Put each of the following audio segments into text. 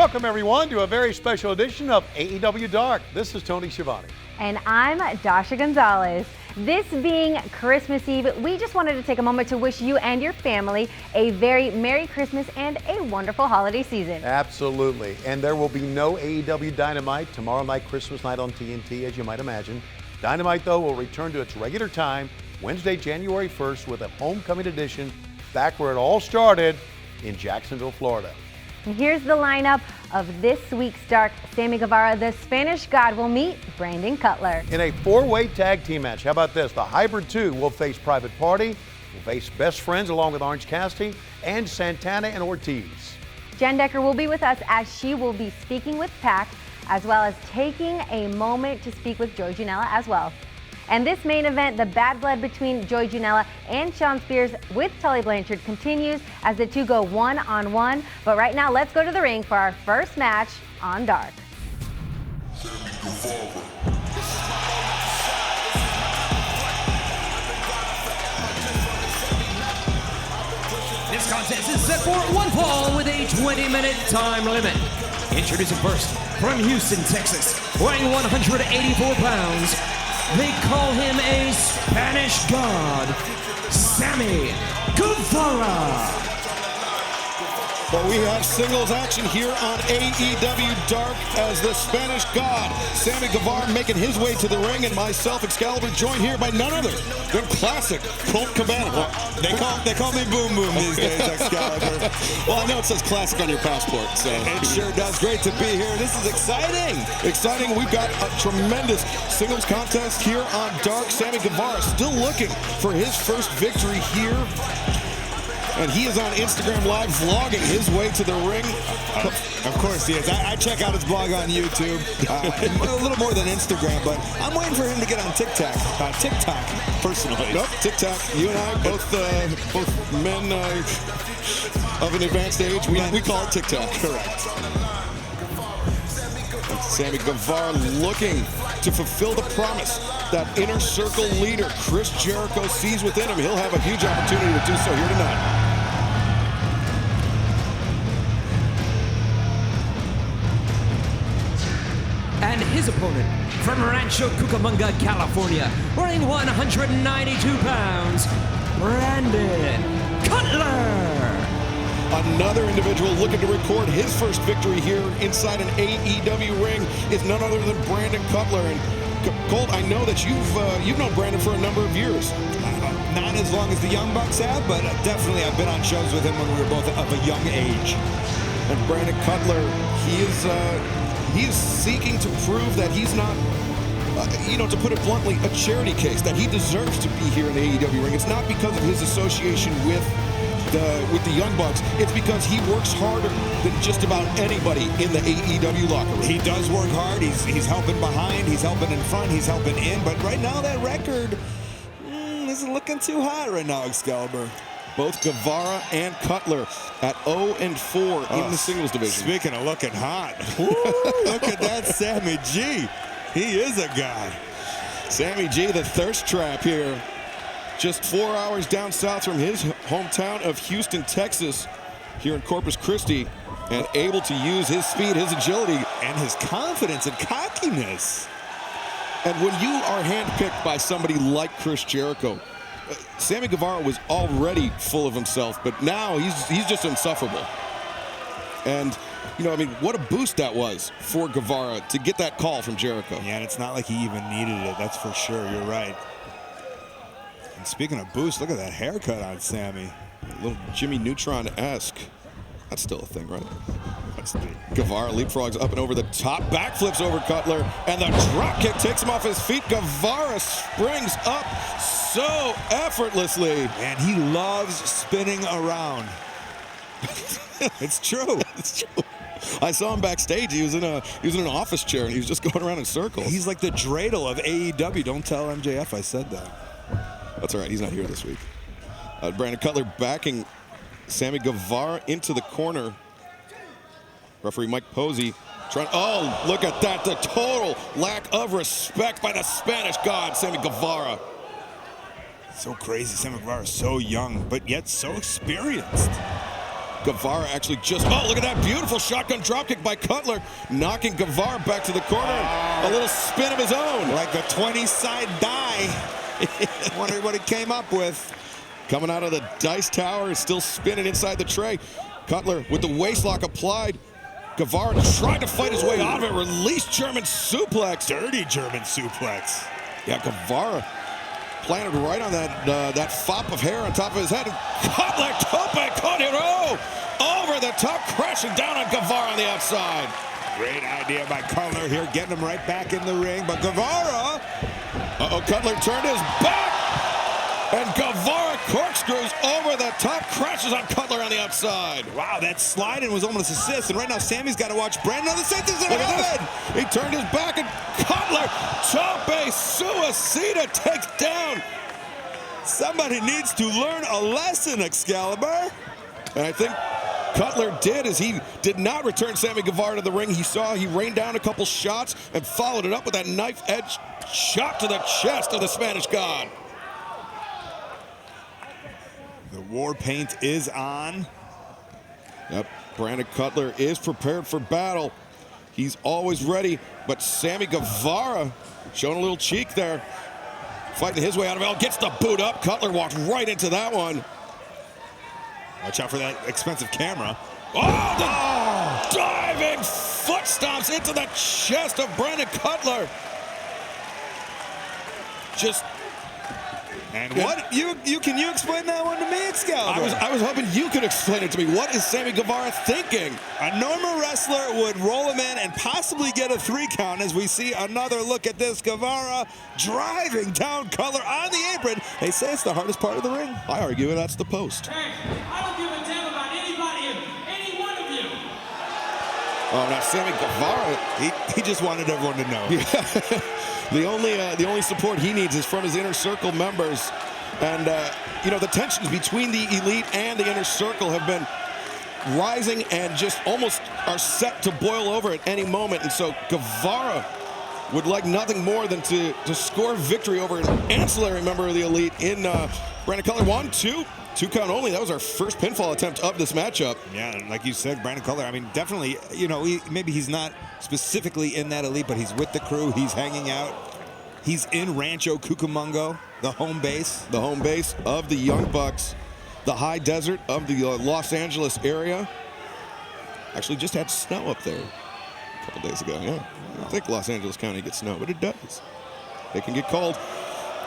Welcome, everyone, to a very special edition of AEW Dark. This is Tony Schiavone. And I'm Dasha Gonzalez. This being Christmas Eve, we just wanted to take a moment to wish you and your family a very Merry Christmas and a wonderful holiday season. Absolutely. And there will be no AEW Dynamite tomorrow night, Christmas night on TNT, as you might imagine. Dynamite, though, will return to its regular time Wednesday, January 1st with a homecoming edition back where it all started in Jacksonville, Florida. And here's the lineup of this week's Dark. Sammy Guevara, the Spanish God, will meet Brandon Cutler. In a four-way tag team match, how about this? The Hybrid 2 will face Private Party, will face Best Friends along with Orange Cassidy, and Santana and Ortiz. Jen Decker will be with us as she will be speaking with Pac, as well as taking a moment to speak with Joey Janela as well. And this main event, the bad blood between Joey Janela and Shawn Spears with Tully Blanchard continues as the two go one-on-one. But right now, let's go to the ring for our first match on Dark. This contest is set for one fall with a 20-minute time limit. Introducing first, from Houston, Texas, weighing 184 pounds, they call him a Spanish God, Sammy Guevara. But we have singles action here on AEW Dark as the Spanish God, Sammy Guevara, making his way to the ring, and myself, Excalibur, joined here by none other than classic Colt Cabana. Well, they call me Boom Boom these days, Excalibur. Well, I know it says classic on your passport, so. It sure does. Great to be here. This is exciting. Exciting. We've got a tremendous singles contest here on Dark. Sammy Guevara still looking for his first victory here. And he is on Instagram Live vlogging his way to the ring. Of course he is. I check out his blog on YouTube. A little more than Instagram, but I'm waiting for him to get on TikTok. TikTok, personally. Nope, TikTok. You and I, both men of an advanced age, we call it TikTok. Correct. Sammy Guevara looking to fulfill the promise that Inner Circle leader Chris Jericho sees within him. He'll have a huge opportunity to do so here tonight. And his opponent, from Rancho Cucamonga, California, weighing 192 pounds, Brandon Cutler. Another individual looking to record his first victory here inside an AEW ring is none other than Brandon Cutler. And Colt, I know that you've known Brandon for a number of years. Not as long as the Young Bucks have, but definitely I've been on shows with him when we were both of a young age. And Brandon Cutler, he is seeking to prove that he's not, to put it bluntly, a charity case, that he deserves to be here in the AEW ring. It's not because of his association with the Young Bucks. It's because he works harder than just about anybody in the AEW locker room. He does work hard. He's helping behind, he's helping in front, he's helping in. But right now that record isn't looking too hot right now, Excalibur. Both Guevara and Cutler at 0-4 in the singles division. Speaking of looking hot, look at that Sammy G. He is a guy. Sammy G, the thirst trap here. Just 4 hours down south from his hometown of Houston, Texas, here in Corpus Christi, and able to use his speed, his agility, and his confidence and cockiness. And when you are handpicked by somebody like Chris Jericho, Sammy Guevara was already full of himself, but now he's just insufferable. And, what a boost that was for Guevara to get that call from Jericho. Yeah, and it's not like he even needed it, that's for sure. You're right. And speaking of boost, look at that haircut on Sammy. A little Jimmy Neutron-esque. That's still a thing, right? Guevara leapfrogs up and over the top, backflips over Cutler, and the drop kick takes him off his feet. Guevara springs up so effortlessly. And he loves spinning around. It's true. It's true. I saw him backstage. He was in an office chair, and he was just going around in circles. He's like the dreidel of AEW. Don't tell MJF I said that. That's all right. He's not here this week. Brandon Cutler backing Sammy Guevara into the corner. Referee Mike Posey trying. Oh, look at that. The total lack of respect by the Spanish God, Sammy Guevara. So crazy. Sammy Guevara is so young, but yet so experienced. Guevara actually just, oh, look at that beautiful shotgun dropkick by Cutler, knocking Guevara back to the corner. A little spin of his own. Like the 20-side die. Wondering what he came up with. Coming out of the dice tower, is still spinning inside the tray. Cutler with the waistlock applied. Guevara tried to fight his way out of it. Released German suplex. Dirty German suplex. Yeah, Guevara planted right on that fop of hair on top of his head. Cutler tope con hero over the top, crashing down on Guevara on the outside. Great idea by Cutler here, getting him right back in the ring. But Guevara, Cutler turned his back, and Guevara corkscrews over the top, crashes on Cutler on the outside. wow, that sliding was almost assist. And right now, Sammy's got to watch Brandon. The sentence in the head. He turned his back, and Cutler, tope suicida, takes down. Somebody needs to learn a lesson, Excalibur. And I think Cutler did, as he did not return Sammy Guevara to the ring. He rained down a couple shots and followed it up with that knife-edge shot to the chest of the Spanish God. The war paint is on. Yep, Brandon Cutler is prepared for battle. He's always ready, but Sammy Guevara showing a little cheek there. Fighting his way out of it. Gets the boot up. Cutler walked right into that one. Watch out for that expensive camera. Oh, the diving foot stomps into the chest of Brandon Cutler. And what can you explain that one to me, Excalibur? I was hoping you could explain it to me. What is Sammy Guevara thinking? A normal wrestler would roll him in and possibly get a 3 count, as we see another look at this. Guevara driving down Cutler on the apron. They say it's the hardest part of the ring. I argue that's the post. Hey, I don't give a damn about anybody, any one of you. Oh, now Sammy Guevara, He just wanted everyone to know. the only support he needs is from his inner circle members. And, the tensions between the Elite and the inner circle have been rising and just almost are set to boil over at any moment. And so Guevara would like nothing more than to score victory over an ancillary member of the Elite in Brandon Cutler. 1, 2 count only. That was our first pinfall attempt of this matchup. Yeah, and like you said, Brandon Cutler, I mean, definitely, maybe he's not specifically in that Elite, but he's with the crew. He's hanging out. He's in Rancho Cucamonga, the home base. The home base of the Young Bucks, the high desert of the Los Angeles area. Actually just had snow up there a couple days ago, yeah. I don't think Los Angeles County gets snow, but it does. It can get cold.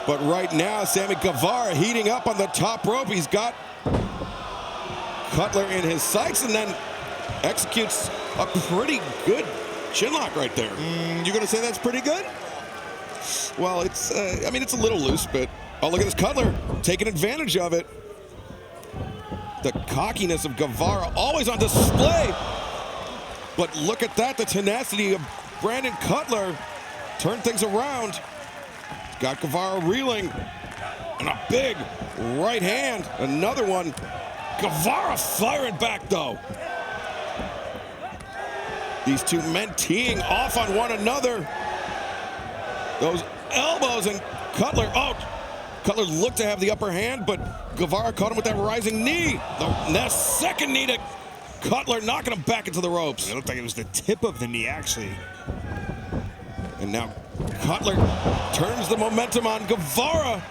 But right now, Sammy Guevara heating up on the top rope. He's got Cutler in his sights and then executes a pretty good chinlock right there. You're going to say that's pretty good? Well, it's a little loose, but oh, look at this Cutler taking advantage of it. The cockiness of Guevara always on display. But look at that, the tenacity of Brandon Cutler turned things around. Got Guevara reeling, and a big right hand, another one. Guevara firing back though. These two men teeing off on one another. Those elbows, and Cutler looked to have the upper hand, but Guevara caught him with that rising knee. That second knee to Cutler, knocking him back into the ropes. It looked like it was the tip of the knee, actually. And now Cutler turns the momentum on Guevara.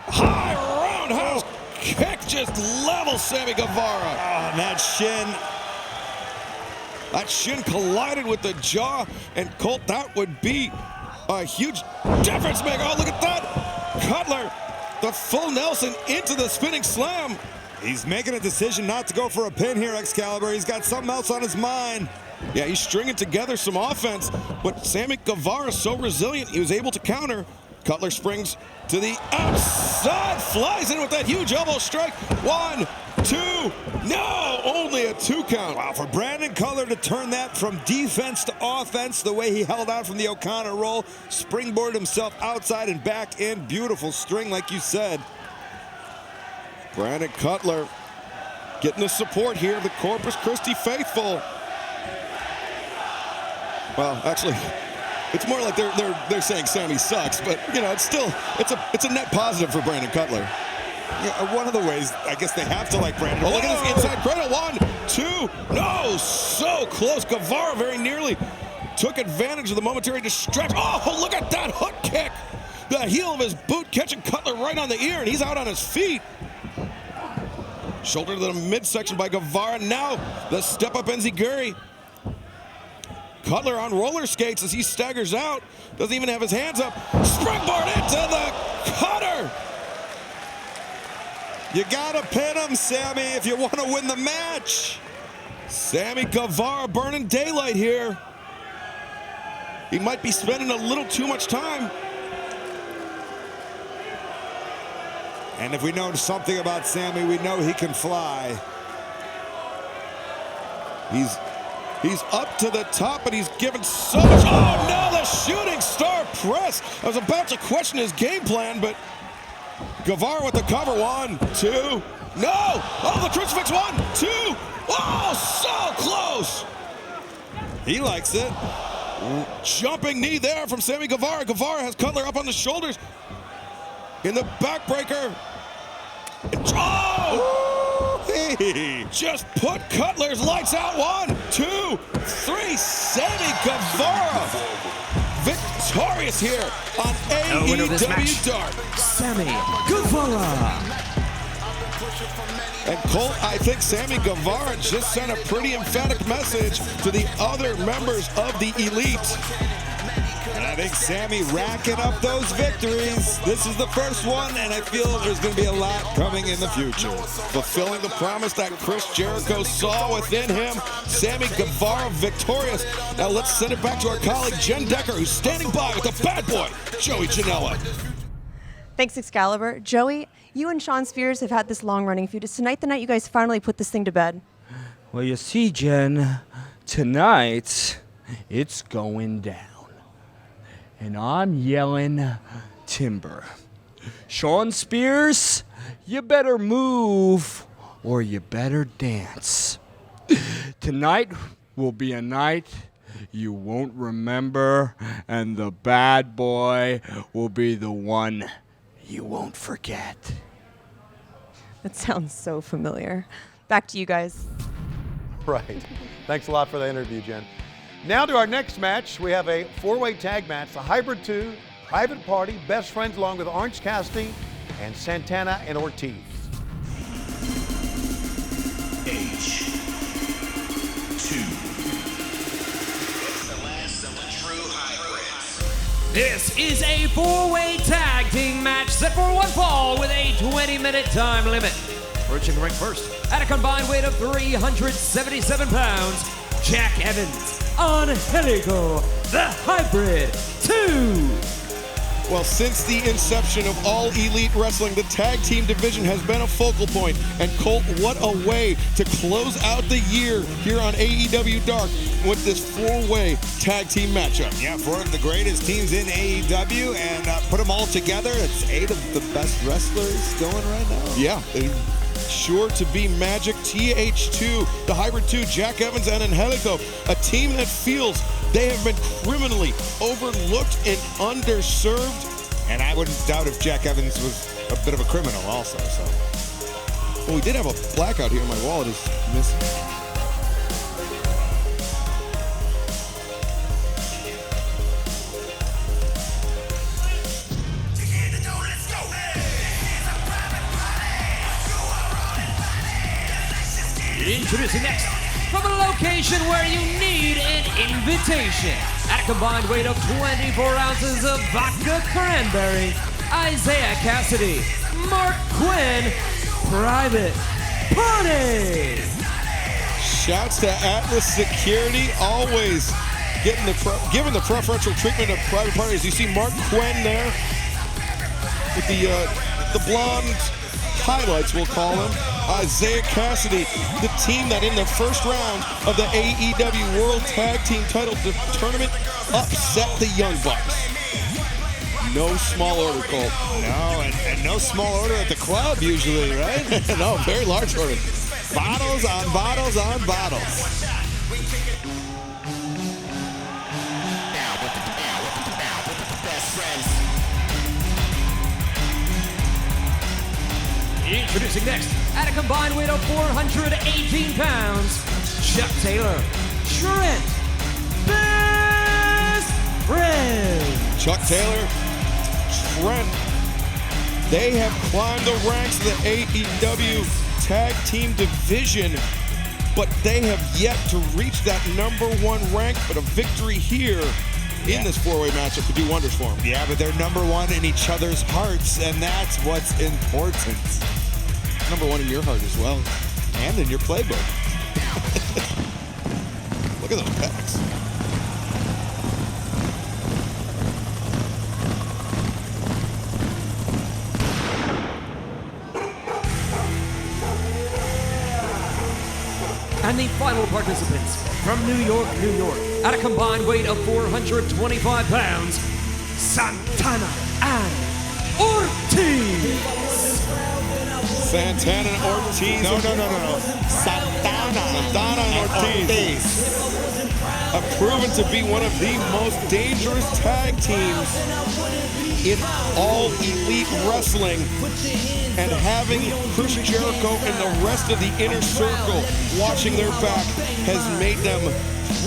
High roundhouse kick just levels Sammy Guevara. Oh, that shin collided with the jaw, and Colt, that would be a huge difference maker. Oh, look at that. Cutler, the full Nelson into the spinning slam. He's making a decision not to go for a pin here, Excalibur. He's got something else on his mind. Yeah, he's stringing together some offense, but Sammy Guevara is so resilient, he was able to counter. Cutler springs to the outside, flies in with that huge elbow strike. 1, 2, no, only a 2 count. Wow, for Brandon Cutler to turn that from defense to offense, the way he held out from the O'Connor roll, springboarded himself outside and back in. Beautiful string, like you said. Brandon Cutler getting the support here of the Corpus Christi faithful. Well, actually, it's more like they're saying Sammy sucks, but it's a net positive for Brandon Cutler. Yeah, one of the ways, I guess they have to like Brandon. Oh, look at this inside cradle. 1, 2. No, so close. Guevara very nearly took advantage of the momentary distraction. Oh, look at that hook kick. The heel of his boot catching Cutler right on the ear, and he's out on his feet. Shoulder to the midsection by Guevara. Now the step up enziguri. Cutler on roller skates as he staggers out. Doesn't even have his hands up. Springboard into the cutter. You gotta pin him, Sammy, if you want to win the match. Sammy Guevara burning daylight here. He might be spending a little too much time. And if we know something about Sammy, we know he can fly. He's up to the top, and he's given so much. Oh, no, the shooting star press. I was about to question his game plan, but Guevara with the cover. 1, 2. No! Oh, the crucifix. 1, 2. Oh, so close. He likes it. Jumping knee there from Sammy Guevara. Guevara has Cutler up on the shoulders. In the backbreaker. Oh! Hey. Just put Cutler's lights out. 1, 2, 3. Sammy Guevara victorious here on AEW Dark. Sammy Guevara. And Colt, I think Sammy Guevara just sent a pretty emphatic message to the other members of the Elite. And I think Sammy racking up those victories. This is the first one, and I feel there's going to be a lot coming in the future. Fulfilling the promise that Chris Jericho saw within him. Sammy Guevara victorious. Now let's send it back to our colleague Jen Decker, who's standing by with the bad boy, Joey Janela. Thanks, Excalibur. Joey, you and Sean Spears have had this long-running feud. Is tonight the night you guys finally put this thing to bed? Well, you see, Jen, tonight it's going down. And I'm yelling timber. Sean Spears, you better move or you better dance. Tonight will be a night you won't remember, and the bad boy will be the one you won't forget. That sounds so familiar. Back to you guys. Right. Thanks a lot for the interview, Jen. Now to our next match. We have a 4-way tag match. The Hybrid 2, Private Party, Best Friends along with Orange Cassidy and Santana and Ortiz. H2. It's the last of the true hybrids. This is a 4-way tag team match set for one fall with a 20-minute time limit. Approaching the ring first, at a combined weight of 377 pounds, Jack Evans, Angelico, the Hybrid 2. Well, since the inception of All Elite Wrestling, the tag team division has been a focal point. And Colt, what a way to close out the year here on AEW Dark with this 4-way tag team matchup. Yeah, 4 of the greatest teams in AEW, and put them all together, it's 8 of the best wrestlers going right now. Yeah, sure to be magic. TH2, the Hybrid 2, Jack Evans and Angelico, a team that feels they have been criminally overlooked and underserved. And I wouldn't doubt if Jack Evans was a bit of a criminal also, so. Well, we did have a blackout here. My wallet is missing. Introducing next, from a location where you need an invitation, at a combined weight of 24 ounces of vodka cranberry, Isaiah Cassidy, Mark Quinn, Private Party. Shouts to Atlas Security, always giving the preferential treatment of Private Party. As you see Mark Quinn there with the blonde highlights, we'll call him. Isaiah Cassidy, the team that in the first round of the AEW World Tag Team Title Tournament upset the Young Bucks. No small order, Colt. No, and no small order at the club usually, right? No, very large order. Bottles on bottles on bottles. Introducing next, at a combined weight of 418 pounds, Chuck Taylor, Trent Best Friend. Chuck Taylor, Trent, they have climbed the ranks of the AEW Tag Team Division, but they have yet to reach that #1 rank. But a victory here in this four-way matchup could do wonders for them. Yeah, but they're #1 in each other's hearts, and that's what's important. #1 in your heart as well. And in your playbook. Look at those pecs. And the final participants from New York, New York, at a combined weight of 425 pounds, Santana and Ortiz. Santana and Ortiz. No. Santana and Ortiz have proven to be one of the most dangerous tag teams in all elite wrestling. And having Chris Jericho and the rest of the inner circle watching their back has made them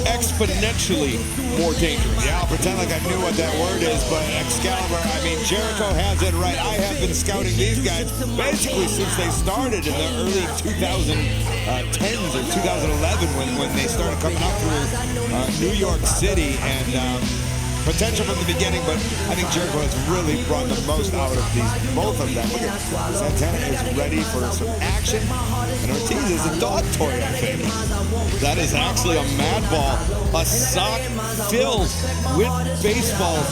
exponentially more dangerous. Yeah, I'll pretend like I knew what that word is, but Excalibur, I mean, Jericho has it right. I have been scouting these guys basically since they started in the early 2010s or 2011 when they started coming up through New York City, and potential from the beginning, but I think Jericho has really brought the most out of both of them. Look at Santana is ready for some action, and Ortiz is a dog toy, I think. That is actually a mad ball, a sock filled with baseballs,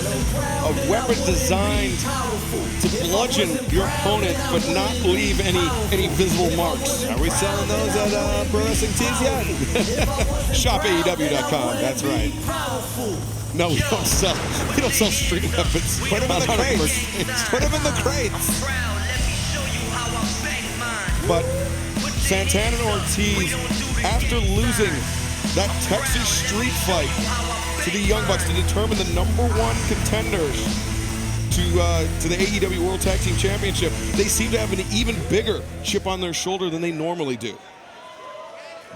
a weapon designed to bludgeon your opponent but not leave any visible marks. Are we selling those at Pro Wrestling Tees yet? ShopAEW.com. That's right. No, we don't sell street weapons. Put them in the crates. Put them in the crates. But Santana and Ortiz, after losing that Texas street fight to the Young Bucks to determine the #1 contenders to the AEW World Tag Team Championship, they seem to have an even bigger chip on their shoulder than they normally do.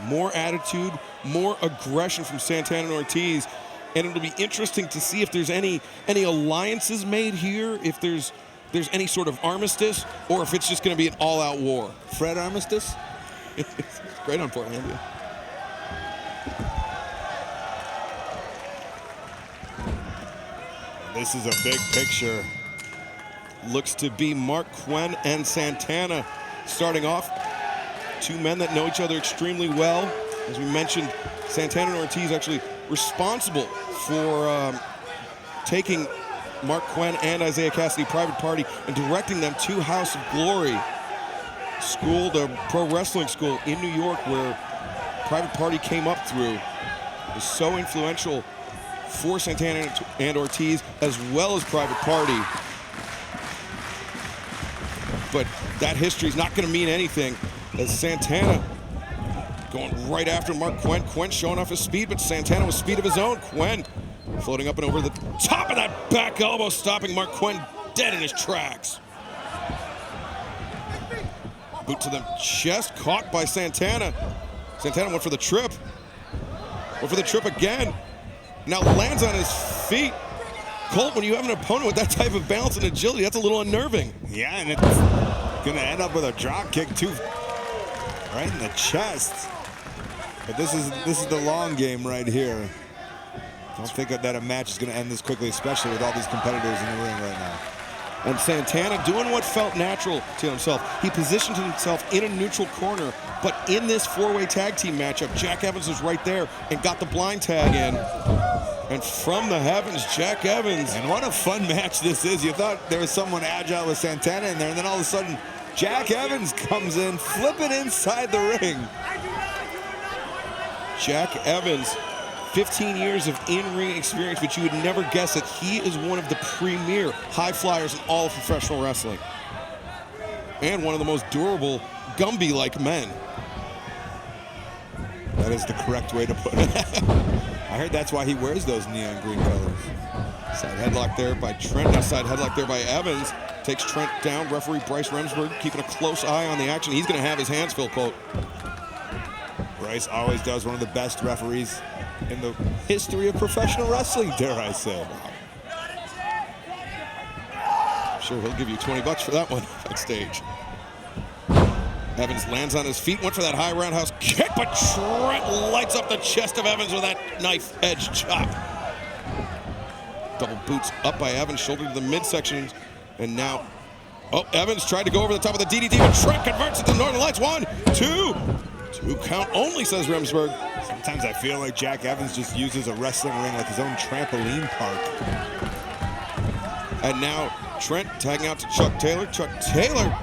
More attitude, more aggression from Santana and Ortiz. And it'll be interesting to see if there's any alliances made here, if there's any sort of armistice, or if it's just going to be an all-out war. Fred Armistice? It's great on Portlandia. This is a big picture. Looks to be Mark Quinn and Santana starting off. Two men that know each other extremely well. As we mentioned, Santana and Ortiz actually responsible for taking Mark Quinn and Isaiah Cassidy private party and directing them to House of Glory school, the pro wrestling school in New York, where private party came up through. It was so influential for Santana and Ortiz as well as private party. But that history is not going to mean anything as Santana going right after Mark Quinn. Quinn showing off his speed, but Santana with speed of his own. Quinn floating up and over the top of that back elbow, stopping Mark Quinn dead in his tracks. Boot to the chest, caught by Santana. Santana went for the trip. Went for the trip again. Now lands on his feet. Colt, when you have an opponent with that type of balance and agility, that's a little unnerving. Yeah, and it's gonna end up with a drop kick too, right in the chest. But this is the long game right here. Don't think that a match is gonna end this quickly, especially with all these competitors in the ring right now. And Santana doing what felt natural to himself. He positioned himself in a neutral corner, but in this four-way tag team matchup, Jack Evans was right there and got the blind tag in. And from the heavens, Jack Evans. And what a fun match this is. You thought there was someone agile with Santana in there, and then all of a sudden, Jack Evans comes in, flipping inside the ring. Jack Evans, 15 years of in-ring experience, but you would never guess that he is one of the premier high flyers in all of professional wrestling. And one of the most durable, Gumby-like men. That is the correct way to put it. I heard that's why he wears those neon green colors. Side headlock there by Trent. Now side headlock there by Evans. Takes Trent down. Referee Bryce Remsburg keeping a close eye on the action. He's going to have his hands filled, Colt. Bryce always does, one of the best referees in the history of professional wrestling, dare I say. I'm sure he'll give you $20 for that one backstage. Evans lands on his feet, went for that high roundhouse kick, but Trent lights up the chest of Evans with that knife edge chop. Double boots up by Evans, shoulder to the midsection, and now, Evans tried to go over the top of the DDT, but Trent converts it to Northern Lights. 1, 2. 2 count only, says Remsburg. Sometimes I feel like Jack Evans just uses a wrestling ring like his own trampoline park. And now Trent tagging out to Chuck Taylor. Chuck Taylor,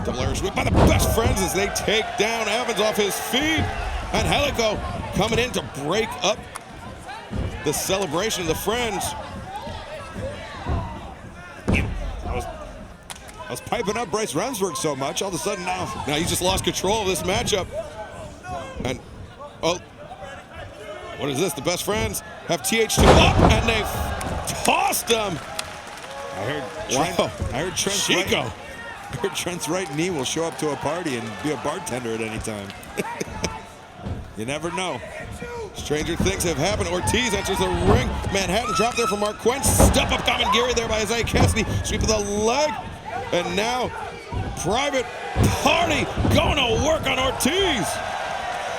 double Irish whip by the best friends as they take down Evans off his feet. And Helico coming in to break up the celebration of the friends. I was piping up Bryce Remsburg so much, all of a sudden now he's just lost control of this matchup. And, what is this? The best friends have TH2 up, and they've tossed them. I heard Trent's right knee will show up to a party and be a bartender at any time. You never know. Stranger things have happened. Ortiz enters the ring. Manhattan drop there for Mark Quinn. Step up Kamengiri there by Isaiah Cassidy. Sweep of the leg. And now Private Party going to work on Ortiz.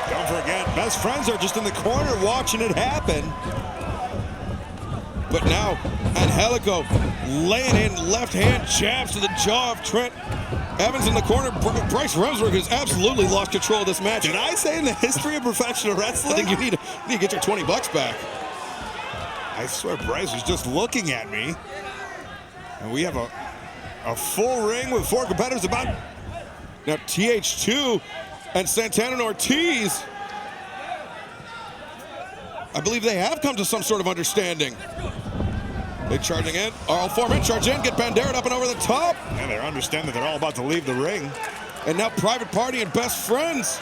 Don't forget, best friends are just in the corner watching it happen. But now Angelico laying in left hand jabs to the jaw of Trent. Evans in the corner. Bryce Remsburg has absolutely lost control of this match. Did I say in the history of professional wrestling? I think you need to get your $20 back. I swear Bryce was just looking at me. And we have a full ring with 4 competitors about. Now TH2 and Santana and Ortiz, I believe they have come to some sort of understanding. They charging in. All 4 men charge in, get Bandera up and over the top. Yeah, they understand that they're all about to leave the ring. And now Private Party and Best Friends.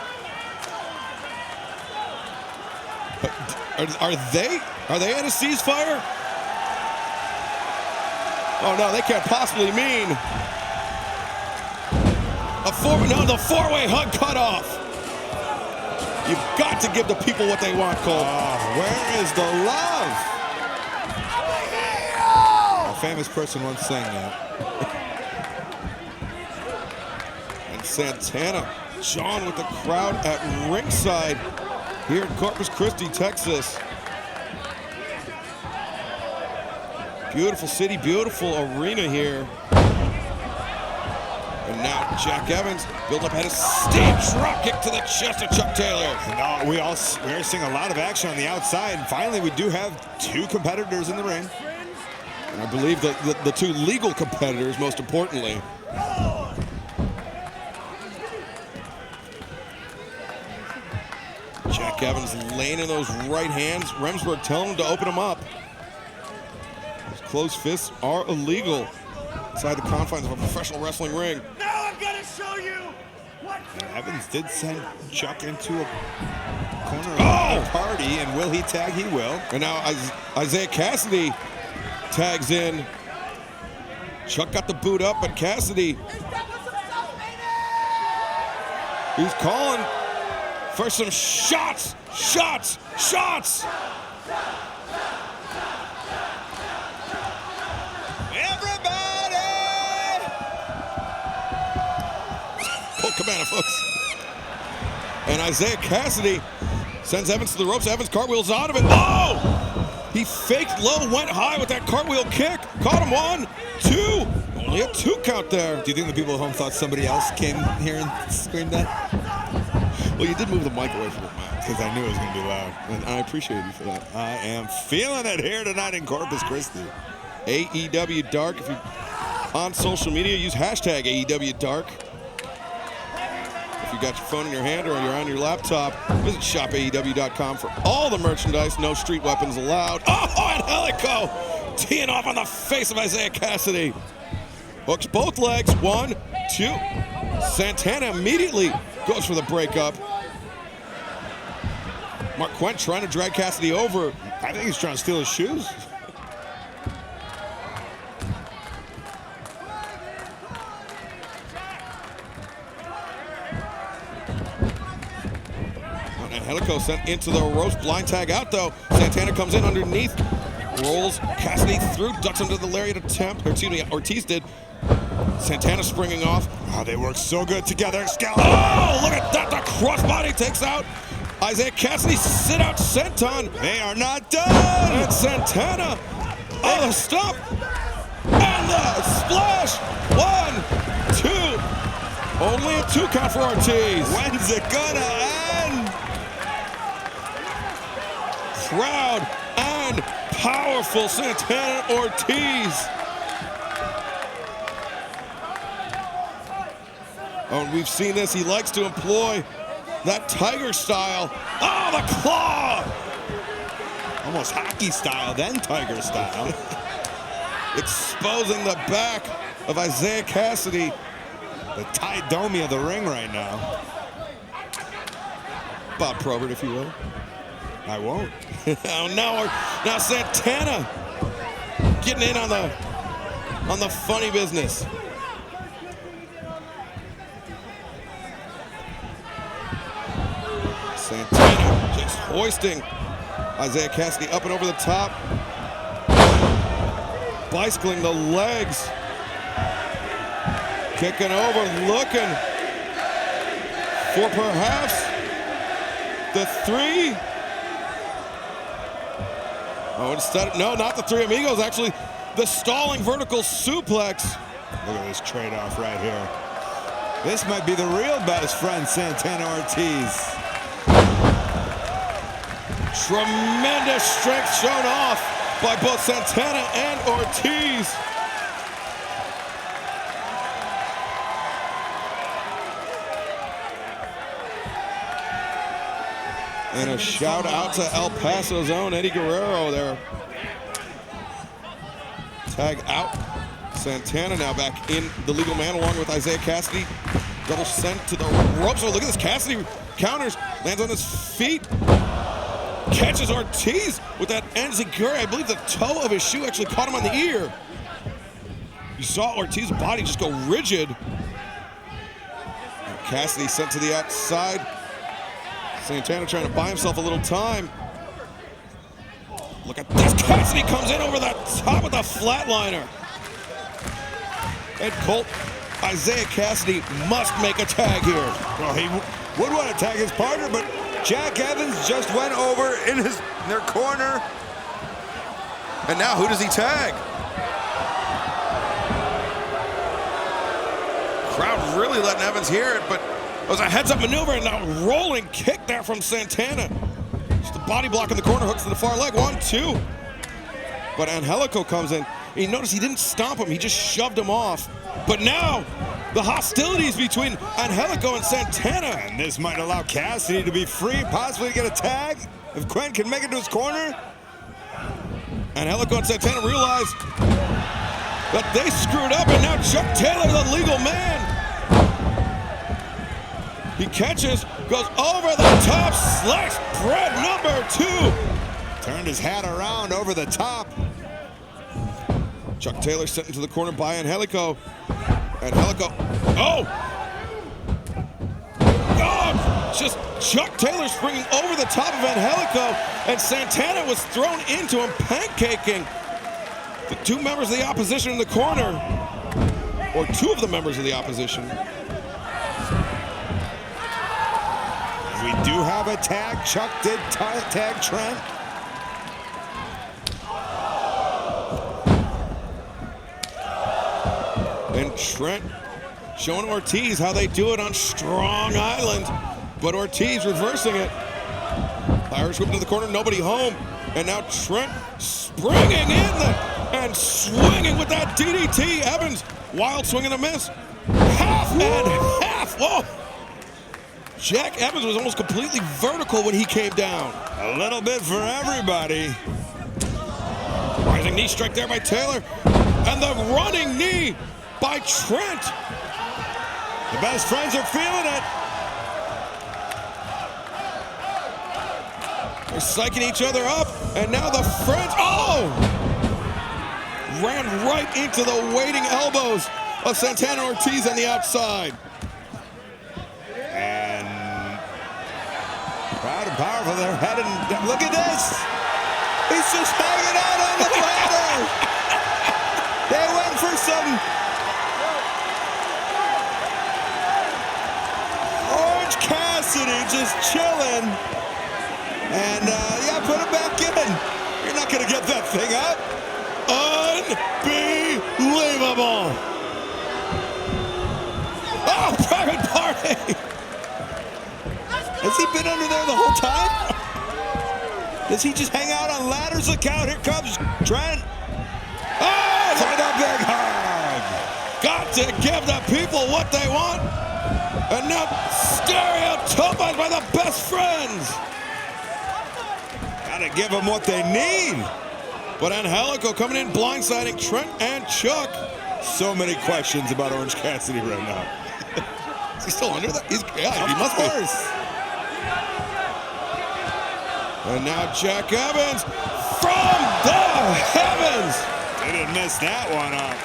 Are they at a ceasefire? Oh no, they can't possibly mean the 4-way hug cut off. You've got to give the people what they want, Cole. Where is the love? A famous person once sang that. And Santana, John with the crowd at ringside here in Corpus Christi, Texas. Beautiful city, beautiful arena here. And now Jack Evans built up, had a steep drop kick to the chest of Chuck Taylor. No, we're seeing a lot of action on the outside. And finally, we do have 2 competitors in the ring. And I believe the 2 legal competitors, most importantly. Jack Evans laying in those right hands. Remsburg telling him to open them up. Those closed fists are illegal inside the confines of a professional wrestling ring. Now I'm gonna show you what. And Evans did send Chuck into a corner of the party, and will he tag? He will. And now Isaiah Cassidy tags in. Chuck got the boot up, but Cassidy, he's calling for some shots. Full Cabana, folks. And Isaiah Cassidy sends Evans to the ropes. Evans cartwheels out of it. Oh! He faked low, went high with that cartwheel kick. Caught him 1, 2. Only a 2 count there. Do you think the people at home thought somebody else came here and screamed that? Well, you did move the mic away from it, man. Because I knew it was going to be loud. And I appreciate you for that. I am feeling it here tonight in Corpus Christi. AEW Dark. If you're on social media, use hashtag AEW Dark. If you got your phone in your hand or you're on your laptop, visit shopaew.com for all the merchandise. No street weapons allowed. Oh, and Helico teeing off on the face of Isaiah Cassidy. Hooks both legs. 1, 2. Santana immediately goes for the breakup. Mark Quent trying to drag Cassidy over. I think he's trying to steal his shoes. Angelico sent into the ropes. Blind tag out, though. Santana comes in underneath. Rolls Cassidy through. Ducks into the lariat attempt. Or excuse me, Ortiz did. Santana springing off. Oh, they work so good together. Excalibur. Oh, look at that. The crossbody takes out Isaiah Cassidy. Sit out senton. They are not done. And Santana. Oh, the stop. And the splash. 1, 2. Only a 2 count for Ortiz. When's it gonna end? Proud and powerful Santana Ortiz. Oh, and we've seen this. He likes to employ that tiger style. Oh, the claw! Almost hockey style, then tiger style. Exposing the back of Isaiah Cassidy. The Ty Domi of the ring right now. Bob Probert, if you will. I won't. Oh, now Santana getting in on the funny business. Santana just hoisting Isaiah Cassidy up and over the top. Bicycling the legs. Kicking over, looking for perhaps the 3. Oh, instead, no, not the 3 amigos, actually the stalling vertical suplex. Look at this trade-off right here. This might be the real best friend, Santana Ortiz. Tremendous strength shown off by both Santana and Ortiz. And a shout out to El Paso's own Eddie Guerrero there. Tag out. Santana now back in the legal man along with Isaiah Cassidy. Double sent to the ropes. Oh, look at this. Cassidy counters, lands on his feet. Catches Ortiz with that enziguri. I believe the toe of his shoe actually caught him on the ear. You saw Ortiz's body just go rigid. And Cassidy sent to the outside. Santana trying to buy himself a little time. Look at this. Cassidy comes in over the top of the flatliner. And Colt, Isaiah Cassidy must make a tag here. Well, he would want to tag his partner, but Jack Evans just went over in their corner. And now who does he tag? Crowd really letting Evans hear it, but it was a heads-up maneuver and a rolling kick there from Santana. Just the body block in the corner, hooks to the far leg. 1, 2. But Angelico comes in. And you notice he didn't stomp him, he just shoved him off. But now, the hostilities between Angelico and Santana. And this might allow Cassidy to be free, possibly get a tag. If Quinn can make it to his corner. Angelico and Santana realize that they screwed up, and now Chuck Taylor, the legal man. He catches, goes over the top, slice bread number 2. Turned his hat around over the top. Chuck Taylor sent into the corner by Angelico. Angelico, oh! Just Chuck Taylor springing over the top of Angelico, and Santana was thrown into him, pancaking the 2 members of the opposition in the corner, or 2 of the members of the opposition. We do have a tag. Chuck did tag Trent. And Trent showing Ortiz how they do it on Strong Island. But Ortiz reversing it. Irish whip into the corner, nobody home. And now Trent springing in and swinging with that DDT. Evans, wild swing and a miss. Half and half. Whoa. Jack Evans was almost completely vertical when he came down. A little bit for everybody. Rising knee strike there by Taylor. And the running knee by Trent. The best friends are feeling it. They're psyching each other up, and now the friends, oh! Ran right into the waiting elbows of Santana Ortiz on the outside. And proud of and powerful. They're heading. Look at this. He's just hanging out on the ladder. They went for some Orange Cassidy just chilling. And yeah, put him back in. You're not going to get that thing up. Unbelievable. Oh, private party. Has he been under there the whole time? Does he just hang out on ladders? Look out, here comes Trent. Oh, look at that big hug. Got to give the people what they want. And now stereotyped by the best friends. Gotta give them what they need. But Angelico coming in, blindsiding Trent and Chuck. So many questions about Orange Cassidy right now. Is he still under that? Yeah, he must be. And now Jack Evans from the heavens. They didn't miss that one up.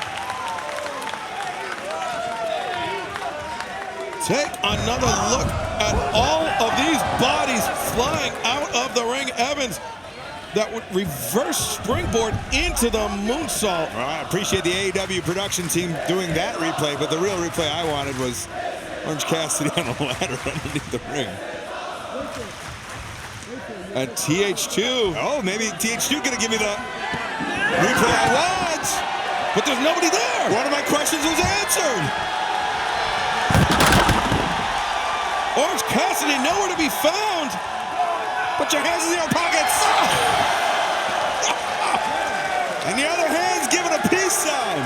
Take another look at all of these bodies flying out of the ring. Evans, that would reverse springboard into the moonsault. Well, I appreciate the AEW production team doing that replay, but the real replay I wanted was Orange Cassidy on a ladder underneath the ring. And TH2. Oh, maybe TH2 gonna give me the replay I want. But there's nobody there. One of my questions was answered. Orange Cassidy nowhere to be found. Put your hands in your pockets. And the other hand's giving a peace sign.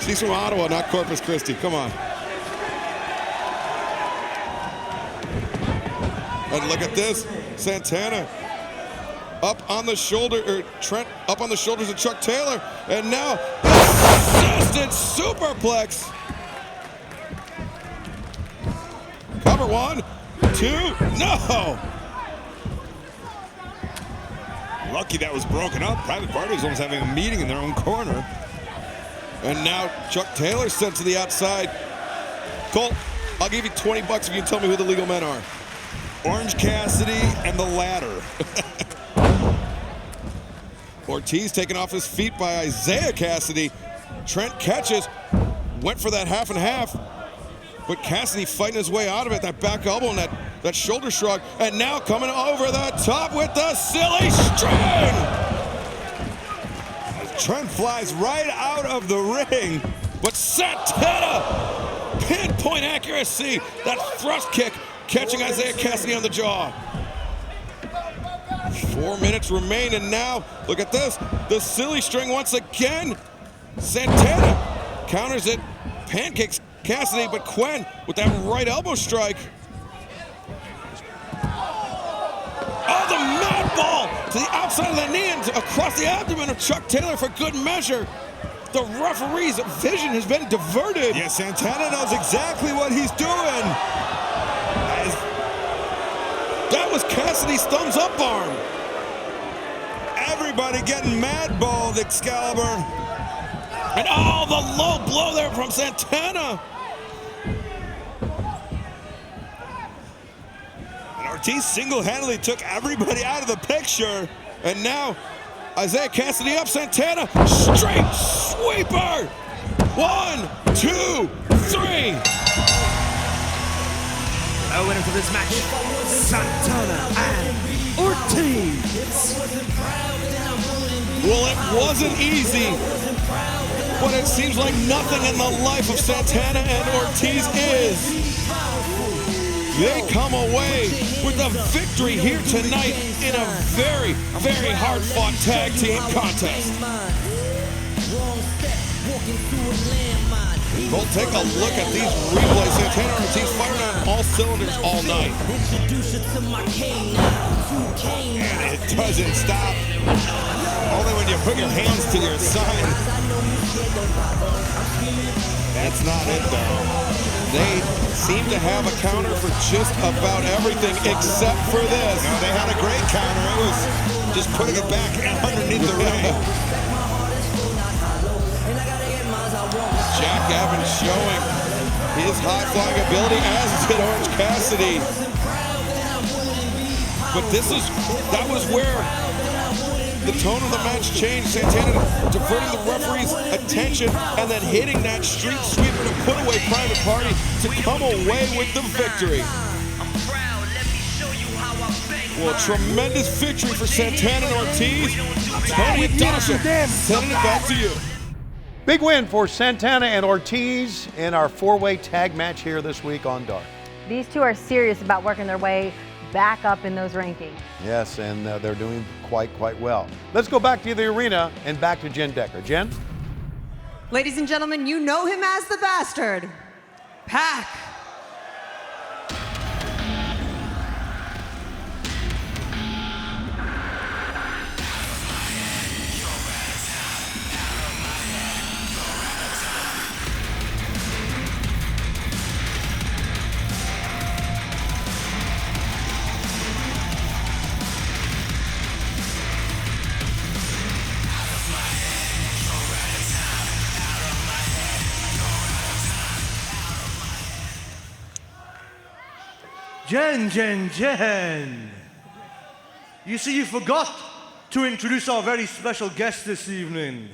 She's from Ottawa, not Corpus Christi. Come on. And look at this. Santana up on the shoulder, or Trent up on the shoulders of Chuck Taylor. And now assisted superplex. Cover 1, 2, no. Lucky that was broken up. Private Party was almost having a meeting in their own corner. And now Chuck Taylor sent to the outside. Colt, I'll give you $20 if you can tell me who the legal men are. Orange Cassidy and the ladder. Ortiz taken off his feet by Isaiah Cassidy. Trent catches, went for that half and half, but Cassidy fighting his way out of it. That back elbow and that shoulder shrug. And now coming over the top with the silly string. Trent flies right out of the ring. But Santana, pinpoint accuracy. That thrust kick catching Isaiah Cassidy on the jaw. 4 minutes remain, and now, look at this. The silly string once again. Santana counters it, pancakes Cassidy, but Quen with that right elbow strike. Oh, the mad ball to the outside of the knee and across the abdomen of Chuck Taylor for good measure. The referee's vision has been diverted. Yeah, Santana knows exactly what he's doing. That was Cassidy's thumbs up arm. Everybody getting mad balled, Excalibur. And oh, the low blow there from Santana. And Ortiz single-handedly took everybody out of the picture. And now Isaiah Cassidy up, Santana, straight sweeper. 1, 2, 3. Our winner for this match, Santana and Ortiz. Well, it wasn't easy, but it seems like nothing in the life of Santana and Ortiz is. They come away with a victory here tonight in a very, very hard-fought tag team contest. We'll take a look at these replays. Santana and Ortiz firing on all cylinders all night. And it doesn't stop. Only when you put your hands to your side. That's not it, though. They seem to have a counter for just about everything except for this. No, they had a great counter. It was just putting it back underneath the ring. Jack Evans showing his high-flying ability, as did Orange Cassidy. But that was where the tone of the match changed. Santana diverting the referee's attention and then hitting that street sweeper to put away Private Party to come away with the victory. Well, tremendous victory for Santana and Ortiz. Tony and Dasha sending it back to you. Big win for Santana and Ortiz in our four-way tag match here this week on Dark. These two are serious about working their way back up in those rankings. Yes, and they're doing quite well. Let's go back to the arena and back to Jen Decker. Jen? Ladies and gentlemen, you know him as the Bastard, Pac. Jen. You see, you forgot to introduce our very special guest this evening.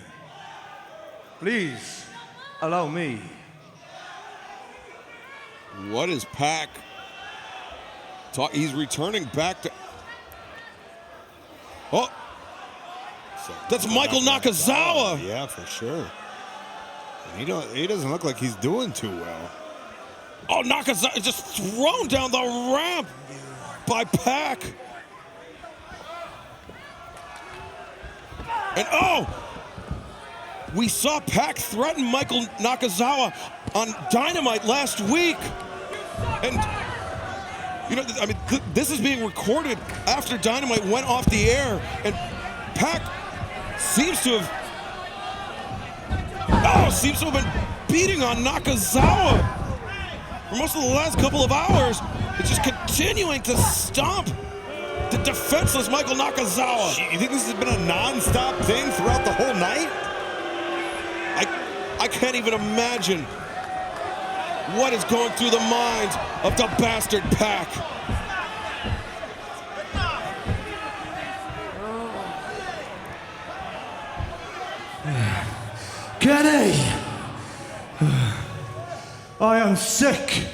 Please, allow me. What is Pac? He's returning back to... Oh! That's Michael Nakazawa! Yeah, for sure. He doesn't look like he's doing too well. Oh, Nakazawa is just thrown down the ramp by Pac. And we saw Pac threaten Michael Nakazawa on Dynamite last week. And, this is being recorded after Dynamite went off the air. And Pac seems to have been beating on Nakazawa for most of the last couple of hours. It's just continuing to stomp the defenseless Michael Nakazawa. You think this has been a non-stop thing throughout the whole night? I can't even imagine what is going through the mind of the bastard Pac. Kenny! I am sick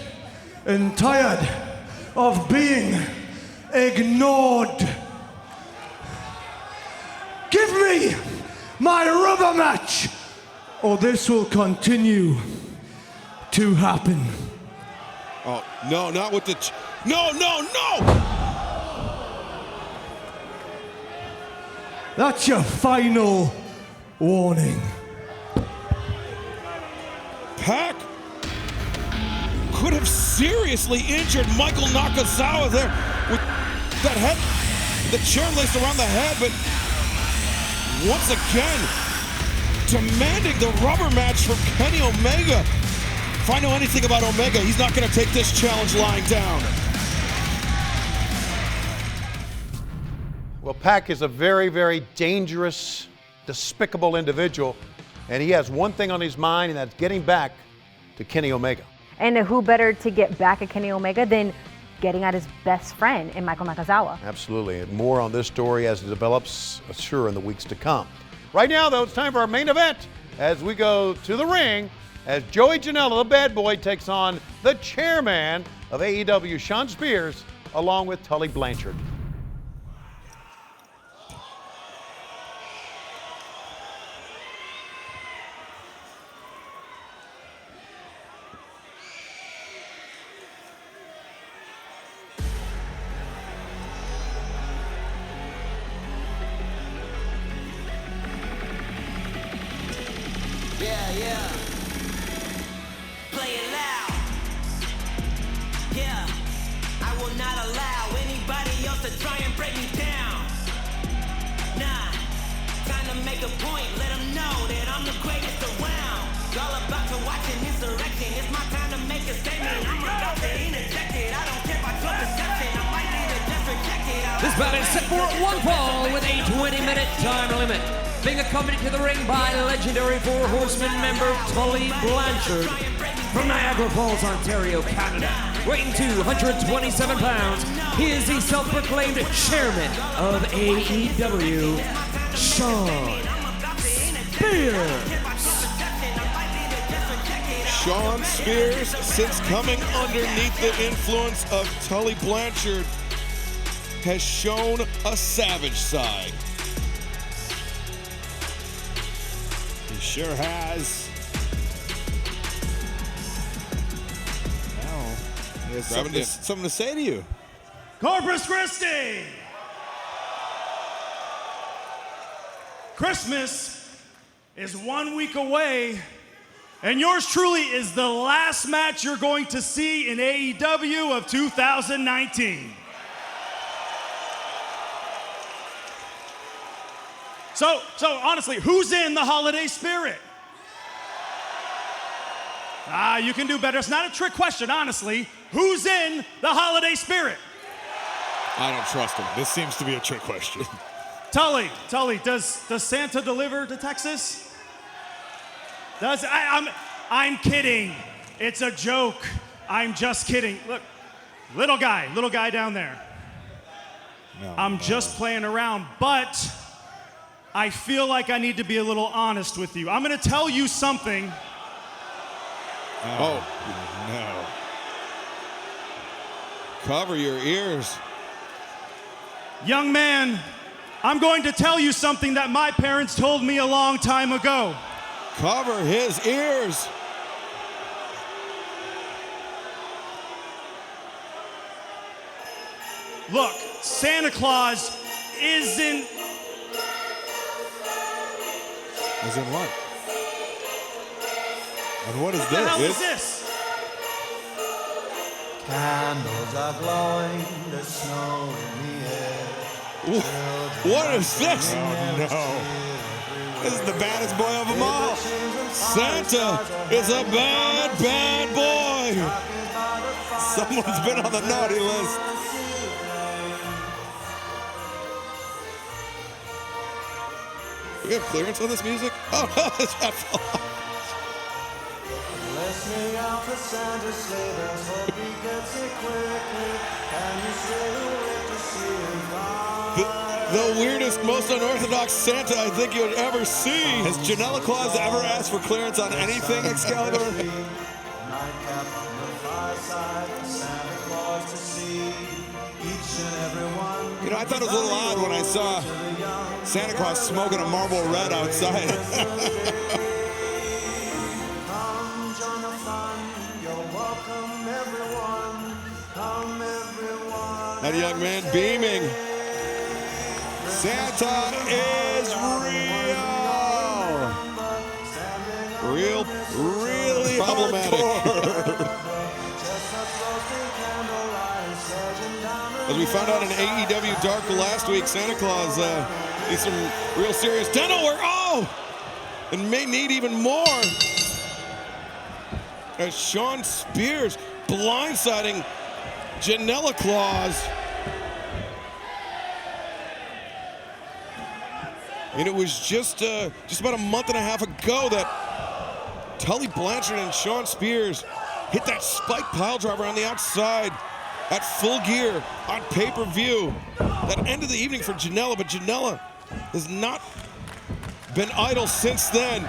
and tired of being ignored. Give me my rubber match, or this will continue to happen. Oh, no, not with the... No! That's your final warning. Pac could have seriously injured Michael Nakazawa there with that head, the chair laced around the head, but once again, demanding the rubber match from Kenny Omega. If I know anything about Omega, he's not going to take this challenge lying down. Well, Pac is a very, very dangerous, despicable individual, and he has one thing on his mind, and that's getting back to Kenny Omega. And who better to get back at Kenny Omega than getting at his best friend in Michael Nakazawa? Absolutely, and more on this story as it develops, sure, in the weeks to come. Right now, though, it's time for our main event as we go to the ring as Joey Janela, the bad boy, takes on the chairman of AEW, Shawn Spears, along with Tully Blanchard. Yeah. Play it loud. Yeah. I will not allow anybody else to try and break me down. Nah. Time to make a point. Let them know that I'm the greatest around. Y'all about to watch an insurrection. It's my time to make a statement. I'm about to interject it. I don't care about your perception. I might need to just reject it. This bout is set for one fall with a 20-minute time limit. Being accompanied to the ring by legendary Four Horsemen member Tully Blanchard. from Niagara Falls, Ontario, Canada, weighing 227 pounds, he is the self-proclaimed chairman of AEW, Shawn Spears. Shawn Spears, since coming underneath the influence of Tully Blanchard, has shown a savage side. He sure has. Now, he has something to say to you. Corpus Christi! Christmas is 1 week away, and yours truly is the last match you're going to see in AEW of 2019. So honestly, who's in the holiday spirit? You can do better. It's not a trick question, honestly. Who's in the holiday spirit? I don't trust him. This seems to be a trick question. Tully, does Santa deliver to Texas? I'm kidding. It's a joke. I'm just kidding. Look, little guy down there. I'm just playing around, but I feel like I need to be a little honest with you. I'm gonna tell you something. Oh, no. Cover your ears. Young man, I'm going to tell you something that my parents told me a long time ago. Cover his ears. Look, Santa Claus isn't... As in what? And what is What the this? hell is this? Candles are glowing, there's snow in the air. What is this? Oh, no. This is the baddest boy of them all. Santa is a bad, bad boy. Someone's been on the naughty list. We have clearance on this music? Oh, no, it's not fell off. Bless me out for Santa's sleigh bells, hope he gets it quickly. Can you stay awake to see him fly? The weirdest, most unorthodox Santa I think you would ever see. Has Janela Claus ever asked for clearance on anything, Excalibur? Nightcap on the fireside for Santa Claus to see. Each and every one. You know, I thought it was a little odd when I saw Santa Claus smoking a Marlboro Red outside. Come join the fun. You're welcome, everyone. Come, everyone. That young man beaming. Santa is real. Really problematic. As we found out in AEW Dark last week, Santa Claus needs some real serious dental work. Oh! And may need even more. As Shawn Spears blindsiding Janela Claus. And it was just about a month and a half ago that Tully Blanchard and Shawn Spears hit that spike pile driver on the outside at Full Gear on pay-per-view. That ended the evening for Janela, but Janela has not been idle since then.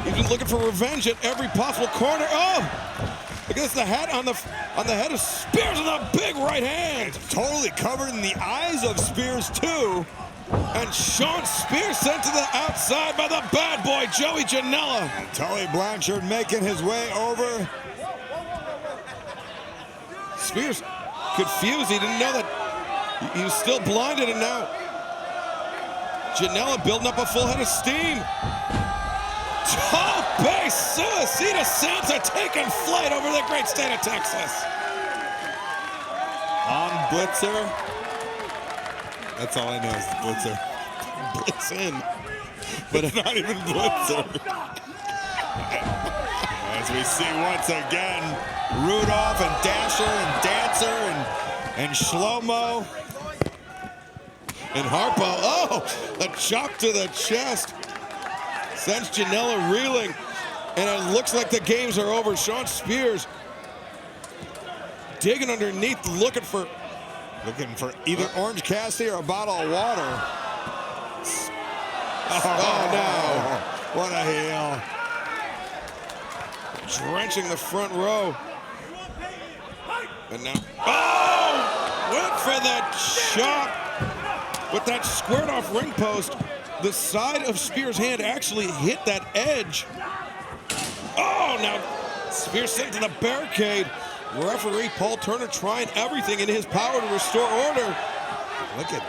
He's been looking for revenge at every possible corner. Oh! Look at this, the hat on the head of Spears with a big right hand. It's totally covered in the eyes of Spears, too. And Shawn Spears sent to the outside by the bad boy, Joey Janela. And Tully Blanchard making his way over. Spears confused. He didn't know that he was still blinded, and now Janela building up a full head of steam. Top base Suicida Santa taking flight over the great state of Texas. On Blitzer. That's all I know is the Blitzer. Blitz in. But it's not even Blitzer. As we see once again, Rudolph and Dasher and Dancer and Shlomo. And Harpo, oh, a chop to the chest. Sends Janela reeling. And it looks like the games are over. Shawn Spears digging underneath, looking for either Orange Cassidy or a bottle of water. Oh, no. What a heel. Drenching the front row. And now, oh! Went for the chop. With that squared off ring post, the side of Spears' hand actually hit that edge. Oh, now Spears sent to the barricade. Referee Paul Turner trying everything in his power to restore order. Look at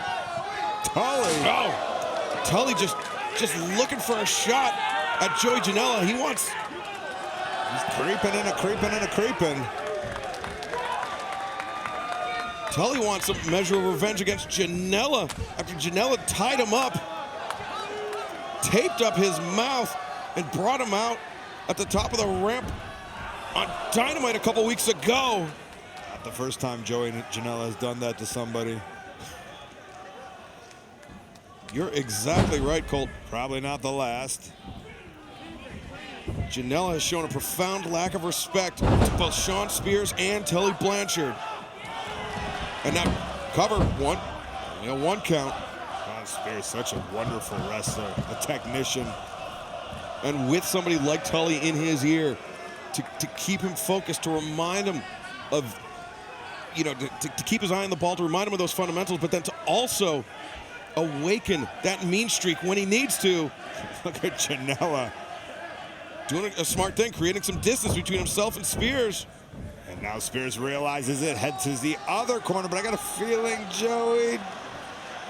Tully. Oh, Tully just looking for a shot at Joey Janela. He's creeping and a creeping. Tully wants a measure of revenge against Janela after Janela tied him up, taped up his mouth, and brought him out at the top of the ramp on Dynamite a couple weeks ago. Not the first time Joey Janela has done that to somebody. You're exactly right, Colt. Probably not the last. Janela has shown a profound lack of respect to both Shawn Spears and Tully Blanchard. And now cover one count. Shawn Spears, such a wonderful wrestler, a technician. And with somebody like Tully in his ear to keep him focused, to remind him of, to keep his eye on the ball, to remind him of those fundamentals, but then to also awaken that mean streak when he needs to. Look at Janela. Doing a smart thing, creating some distance between himself and Spears. And now Spears realizes it, heads to the other corner, but I got a feeling Joey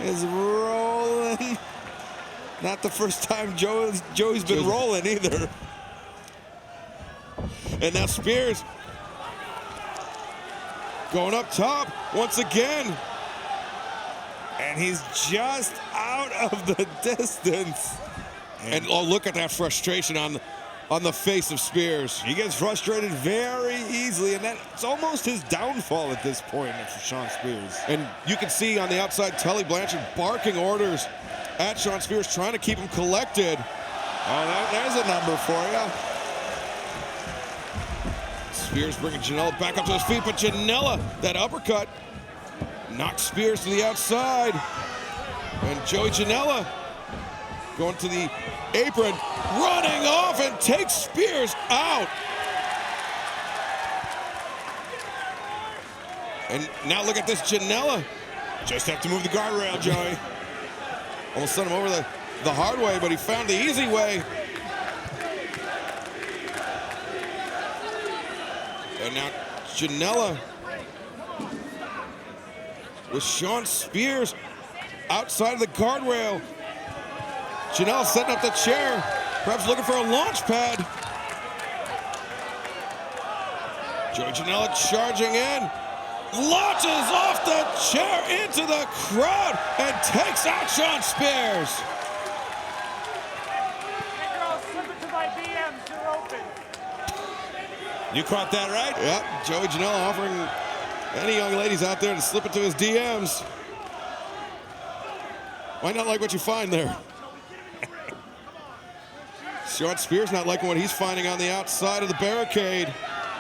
is rolling. Not the first time Joey's been rolling either. And now Spears going up top once again. And he's just out of the distance. And oh, look at that frustration on the face of Spears. He gets frustrated very easily, and that's almost his downfall at this point for Shawn Spears. And you can see on the outside Tully Blanchard barking orders at Shawn Spears, trying to keep him collected. Oh, there's a number for you. Spears bringing Janela back up to his feet, but Janela, that uppercut, knocks Spears to the outside. And Joey Janela going to the apron, running off and takes Spears out. And now look at this Janela. Just have to move the guardrail, Joey. Almost sent him over the hard way, but he found the easy way. And now Janela with Shawn Spears outside of the guardrail. Janela setting up the chair, perhaps looking for a launch pad. Joey Janela charging in, launches off the chair into the crowd and takes out Shawn Spears. Hey girls, slip it to my DMs, they're open. You caught that right? Yep, Joey Janela offering any young ladies out there to slip it to his DMs. Might not like what you find there. Shawn Spears not liking what he's finding on the outside of the barricade.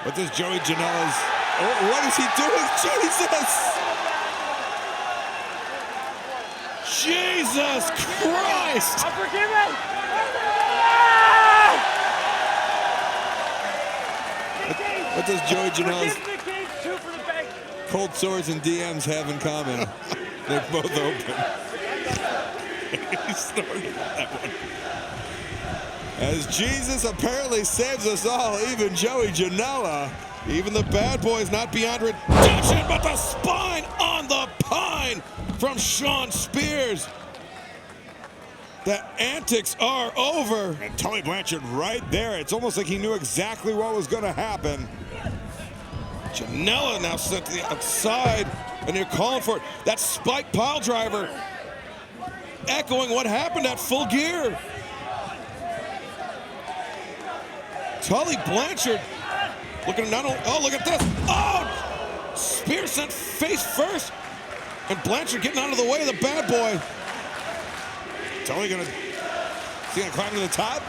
But this Joey Janela's... Oh, what is he doing? Jesus Christ! I'm forgiven! What does Joey Janela's Forgive the cage, two for the bank. cold sores and DMs have in common? They're both open. He snorted that one. As Jesus apparently saves us all, even Joey Janela. Even the bad boys not beyond redemption, but the spine on the pine from Shawn Spears. The antics are over. And Tully Blanchard right there. It's almost like he knew exactly what was going to happen. Janela now sent to the outside, and they're calling for it. That spike pile driver, echoing what happened at Full Gear. Tully Blanchard looking not only, oh, look at this. Oh, Spears sent face first, and Blanchard getting out of the way of the bad boy. Tully is he gonna climb to the top?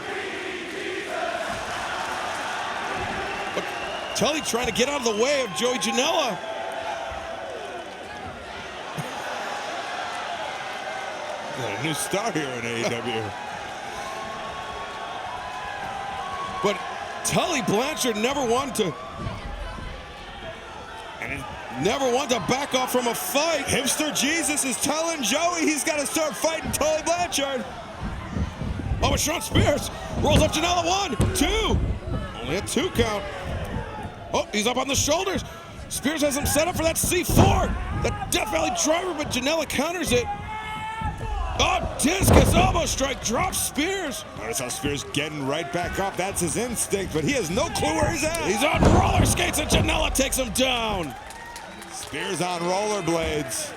Tully trying to get out of the way of Joey Janela. Got a new star here in AEW. But Tully Blanchard never wanted to back off from a fight. Hipster Jesus is telling Joey he's got to start fighting Tully Blanchard. Oh, but Sean Spears rolls up Janela. 1, 2. Only a 2 count. Oh, he's up on the shoulders. Spears has him set up for that C4. That Death Valley driver, but Janela counters it. Oh, discus elbow strike, drops Spears. Notice how Spears getting right back up. That's his instinct, but he has no clue where he's at. He's on roller skates and Janela takes him down. Spears on rollerblades.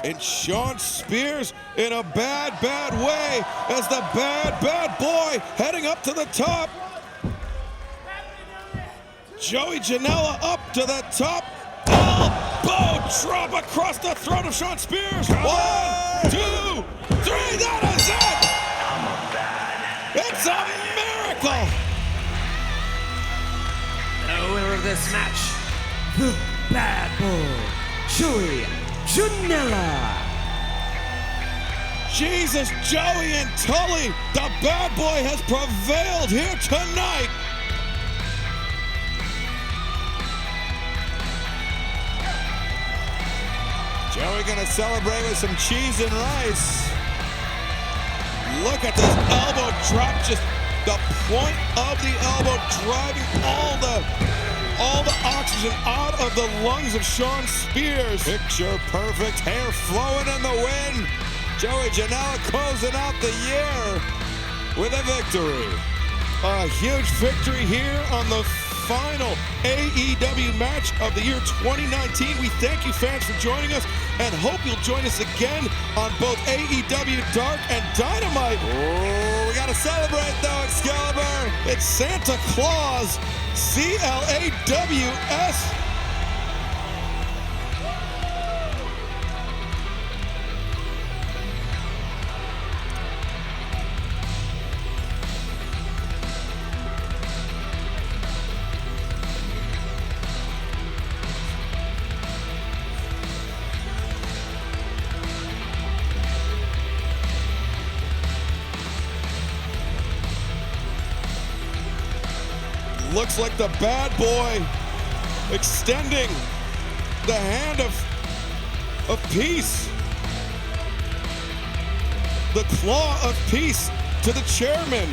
And Sean Spears in a bad, bad way as the bad, bad boy heading up to the top. Joey Janela up to the top. Elbow drop across the throat of Sean Spears. 1, 2, 3, that is it. It's a miracle. The winner of this match, the Bad Boy, Joey Janela. Jesus, Joey and Tully, the bad boy has prevailed here tonight. Joey gonna celebrate with some cheese and rice. Look at this elbow drop, just the point of the elbow driving all the oxygen out of the lungs of Sean Spears. Picture perfect, hair flowing in the wind. Joey Janela closing out the year with a victory. A huge victory here on the final AEW match of the year 2019. We thank you, fans, for joining us and hope you'll join us again on both AEW Dark and Dynamite. Oh, we gotta celebrate though, Excalibur. It's Santa Claus, CLAWS. Looks like the bad boy extending the hand of peace. The claw of peace to the chairman.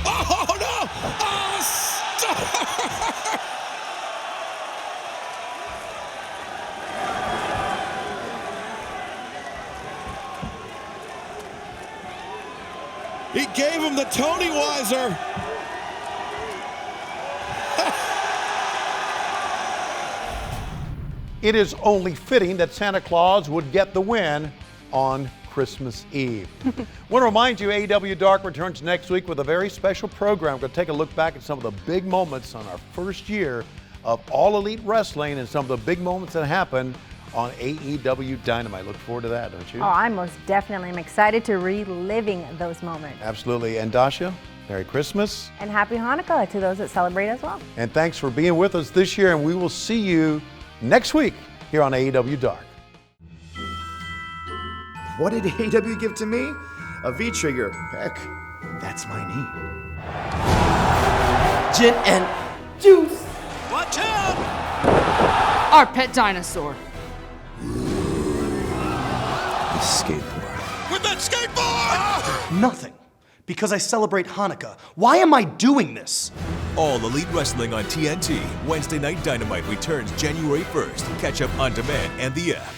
Oh no! Oh, stop! He gave him the Tony Weiser. It is only fitting that Santa Claus would get the win on Christmas Eve. Want to remind you, AEW Dark returns next week with a very special program. We're going to take a look back at some of the big moments on our first year of All Elite Wrestling and some of the big moments that happened on AEW Dynamite. Look forward to that, don't you? Oh, I most definitely am excited to reliving those moments. Absolutely. And Dasha, Merry Christmas. And Happy Hanukkah to those that celebrate as well. And thanks for being with us this year, and we will see you next week here on AEW Dark. What did AEW give to me? A V-trigger. Heck, that's my knee. Gin and juice. Watch out! Our pet dinosaur. The skateboard. With that skateboard! Nothing. Because I celebrate Hanukkah. Why am I doing this? All Elite Wrestling on TNT. Wednesday Night Dynamite returns January 1st. Catch up on demand and the app.